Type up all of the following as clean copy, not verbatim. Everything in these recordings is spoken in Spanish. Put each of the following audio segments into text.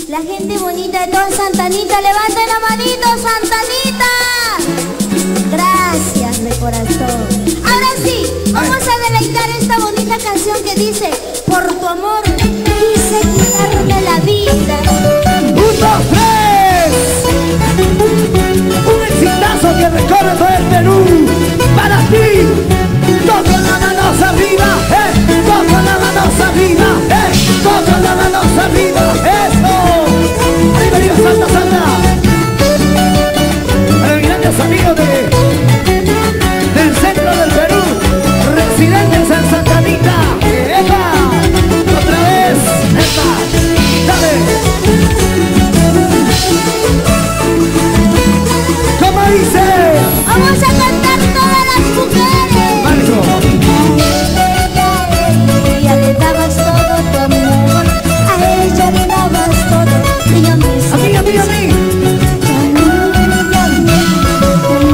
La gente bonita de toda Santa Anita, levanten la manito, Santa Anita. Gracias de corazón. Ahora sí, vamos a deleitar esta bonita canción que dice: por tu amor quise quitarme la vida. 1, 2, 3. Un exitazo que recorre todo el Perú. Para ti. Todas las manos arriba, todas las manos arriba, todas las manos arriba. Eso. Bienvenido Santa Santa. Para mis grandes amigos del centro del Perú, residentes en Santa Anita. ¡Epa! Otra vez. ¡Epa! ¡Dale! ¿Cómo dice? Vamos a cantar todas las mujeres. Marco. A ella le dabas todo tu amor, a ella le dabas todo, y yo me A mí, a mí, a mí.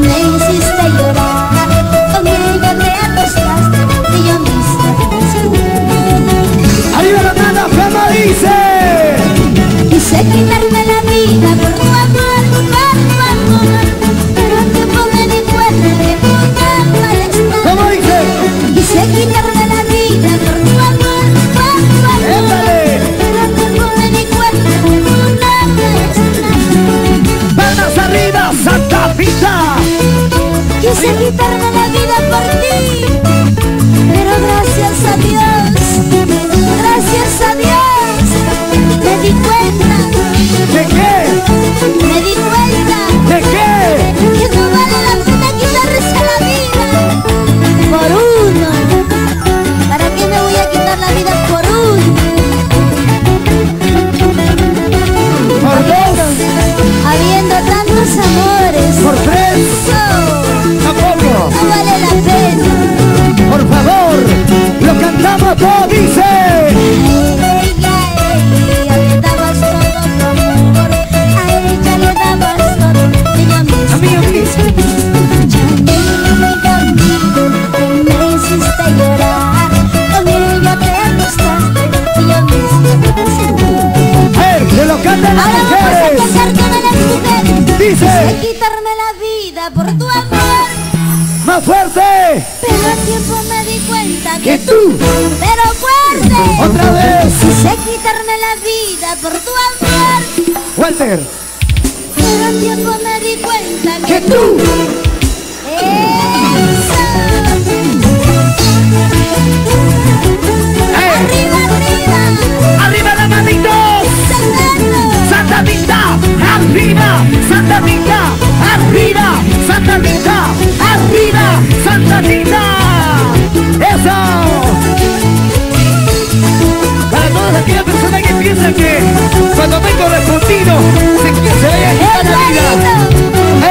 me hiciste llorar, con ella te acostaste, y yo me hiciste. Arriba la mano, ¿cómo dice? Quise quitarme la vida por tu amor, pero al tiempo me di cuenta que tú no vales nada. ¿Cómo dice? Quise quitarme la vida por tu amor, ¡Éndale! pero al tiempo me di cuenta que tú no vales nada. ¡Palmas arriba, Santa Anita! Quise quitarme la vida por ti, pero gracias a Dios, me di cuenta. ¿De qué? Me di cuenta ¿De qué? que no vale la pena quitarse la vida por uno. ¿Para qué me voy a quitar la vida por uno? Por 2, Habiendo tantos amores, por 3, tampoco. no vale la pena. Por favor, lo cantamos todo, dice. A ella le dabas todo tu amor, a ella le dabas todo, y yo me A mí, a mí. me hiciste llorar, con ella te acostaste, y yo me hiciste. ¡Que lo canten las Ahora vamos a mujeres! cantar todas las mujeres. Dice. Quise quitarme la vida por tu amor, ¡Más fuerte! pero al tiempo me di cuenta ¡Que que tú! pero fuerte. ¡Otra vez! Quise quitarme la vida por tu amor, ¡Walter! pero al tiempo me di cuenta ¡Que tú! Eso. Arriba, arriba. ¡Arriba las manitos! ¡Santa Anita! ¡Arriba! ¡Santa Anita! ¡Arriba! ¡Santa Anita! ¡Arriba! ¡Santa Anita! ¡Eso! Para todas aquellas personas que piensan que cuando no hay correspondido se vaya a quitar la vida.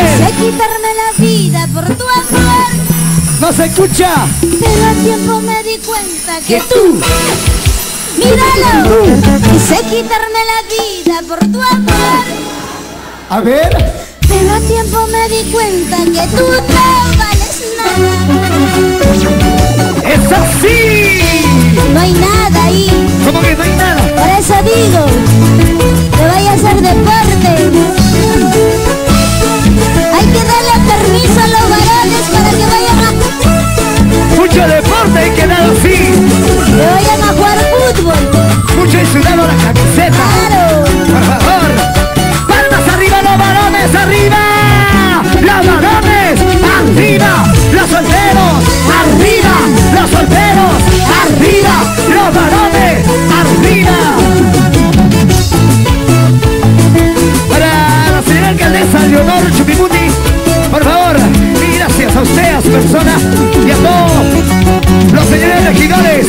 Quise quitarme la vida por tu amor, ¡No se escucha! pero al tiempo me di cuenta ¡Que que tú! míralo. Quise quitarme la vida por tu amor, A ver. pero al tiempo me di cuenta que tú no vales nada. ¡Es así! No hay nada ahí. ¿Cómo que no hay nada? Por eso digo, que vaya a hacer deporte. Hay que darle permiso a los varones para que vayan Mucho deporte hay que dar así. que vayan a jugar fútbol. Mucho y sudado la camiseta. Claro. Por favor. Palmas arriba los varones, arriba. Los varones, arriba. Los solteros, arriba. Los solteros, arriba. Los varones, arriba. Para la señora alcaldesa Leonor Chupimuti, por favor, y gracias a usted, a su persona y a todos los señores regidores